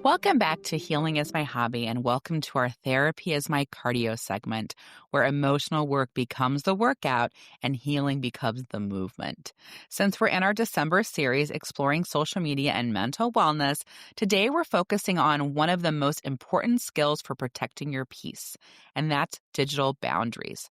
Welcome back to Healing is My Hobby, and welcome to our Therapy is My Cardio segment, where emotional work becomes the workout and healing becomes the movement. Since we're in our December series exploring social media and mental wellness, today we're focusing on one of the most important skills for protecting your peace, and that's digital boundaries.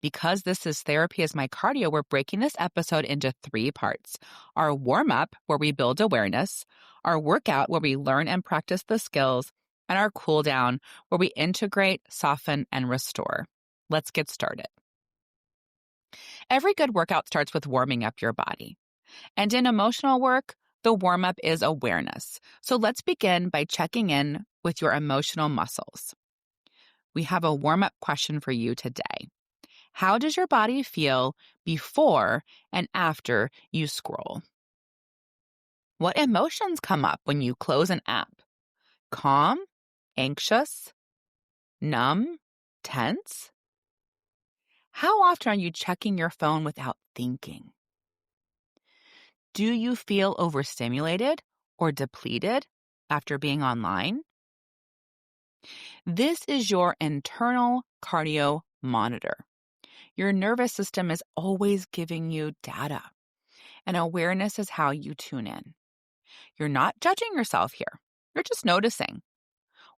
Because this is Therapy is My Cardio, we're breaking this episode into 3 parts. Our warm-up, where we build awareness, our workout, where we learn and practice the skills, and our cool down, where we integrate, soften, and restore. Let's get started. Every good workout starts with warming up your body. And in emotional work, the warm-up is awareness. So let's begin by checking in with your emotional muscles. We have a warm-up question for you today. How does your body feel before and after you scroll? What emotions come up when you close an app? Calm, anxious, numb, tense? How often are you checking your phone without thinking? Do you feel overstimulated or depleted after being online? This is your internal cardio monitor. Your nervous system is always giving you data, and awareness is how you tune in. You're not judging yourself here. You're just noticing.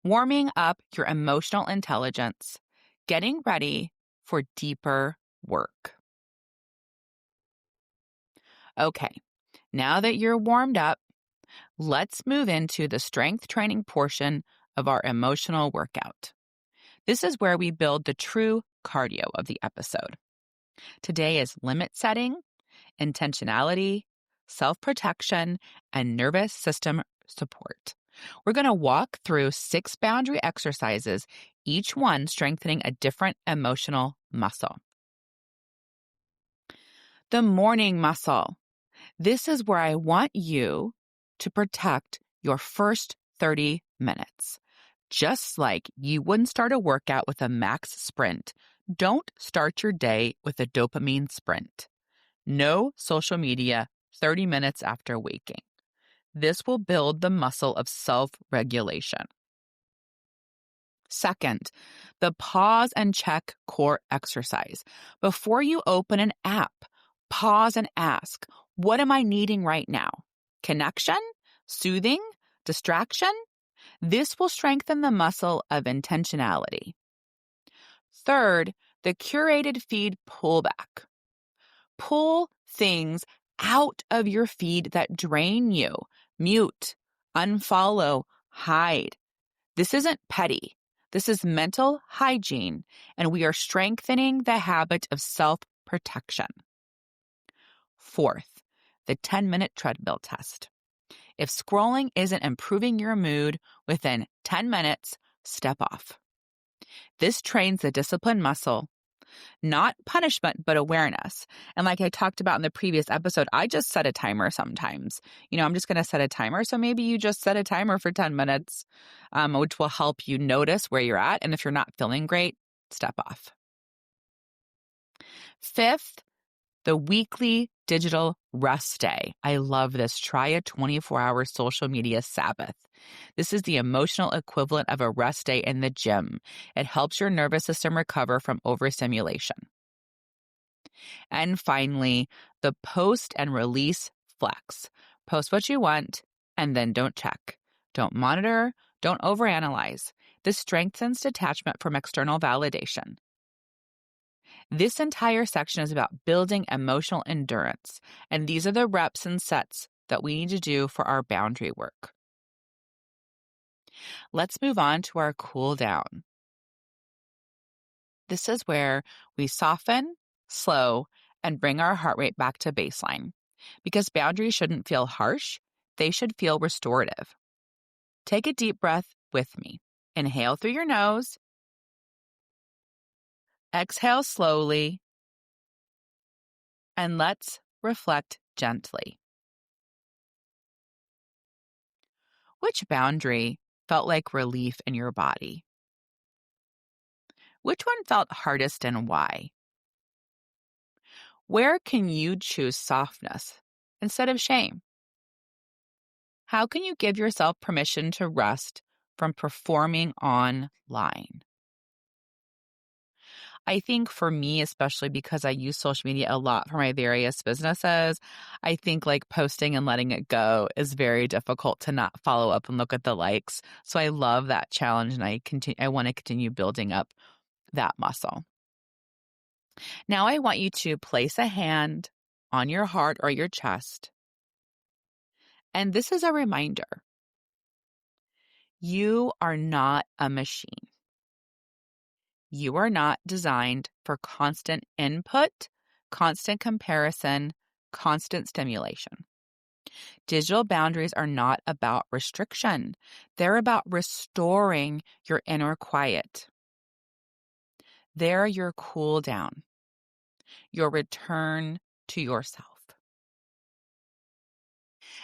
Warming up your emotional intelligence, getting ready for deeper work. Okay, now that you're warmed up, let's move into the strength training portion of our emotional workout. This is where we build the true cardio of the episode. Today is limit setting, intentionality, self-protection, and nervous system support. We're going to walk through 6 boundary exercises, each one strengthening a different emotional muscle. The morning muscle. This is where I want you to protect your first 30 minutes. Just like you wouldn't start a workout with a max sprint, don't start your day with a dopamine sprint. No social media 30 minutes after waking. This will build the muscle of self-regulation. Second, the pause and check core exercise. Before you open an app, pause and ask, what am I needing right now? Connection? Soothing? Distraction? This will strengthen the muscle of intentionality. Third, the curated feed pullback. Pull things out of your feed that drain you. Mute, unfollow, hide. This isn't petty. This is mental hygiene, and we are strengthening the habit of self-protection. Fourth, the 10-minute treadmill test. If scrolling isn't improving your mood within 10 minutes, step off. This trains the discipline muscle, not punishment, but awareness. And like I talked about in the previous episode, I just set a timer sometimes. I'm just going to set a timer. So maybe you just set a timer for 10 minutes, which will help you notice where you're at. And if you're not feeling great, step off. Fifth, the weekly digital rest day. I love this. Try a 24-hour social media Sabbath. This is the emotional equivalent of a rest day in the gym. It helps your nervous system recover from overstimulation. And finally, the post and release flex. Post what you want and then don't check. Don't monitor. Don't overanalyze. This strengthens detachment from external validation. This entire section is about building emotional endurance, and these are the reps and sets that we need to do for our boundary work. Let's move on to our cool down. This is where we soften, slow, and bring our heart rate back to baseline. Because boundaries shouldn't feel harsh, they should feel restorative. Take a deep breath with me. Inhale through your nose. Exhale slowly. And let's reflect gently. Which boundary felt like relief in your body? Which one felt hardest and why? Where can you choose softness instead of shame? How can you give yourself permission to rest from performing online? I think for me, especially because I use social media a lot for my various businesses, I think like posting and letting it go is very difficult to not follow up and look at the likes. So I love that challenge, and I want to continue building up that muscle. Now I want you to place a hand on your heart or your chest. And this is a reminder. You are not a machine. You are not designed for constant input, constant comparison, constant stimulation. Digital boundaries are not about restriction. They're about restoring your inner quiet. They're your cool down, your return to yourself.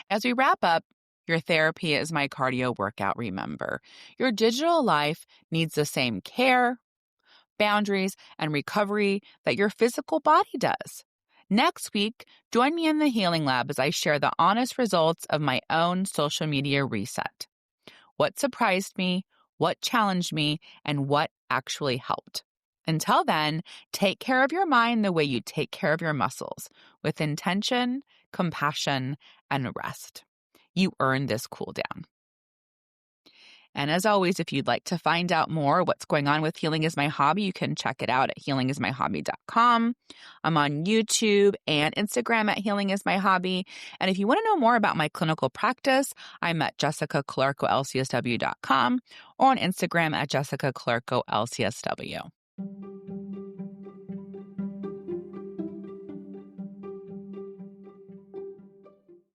As we wrap up, your therapy is my cardio workout, remember. Your digital life needs the same care, boundaries, and recovery that your physical body does. Next week, join me in the Healing Lab as I share the honest results of my own social media reset. What surprised me, what challenged me, and what actually helped. Until then, take care of your mind the way you take care of your muscles, with intention, compassion, and rest. You earn this cool down. And as always, if you'd like to find out more what's going on with Healing is My Hobby, you can check it out at healingismyhobby.com. I'm on YouTube and Instagram at Healing is My Hobby. And if you want to know more about my clinical practice, I'm at jessicaclarkolcsw.com or on Instagram at jessicaclarkolcsw.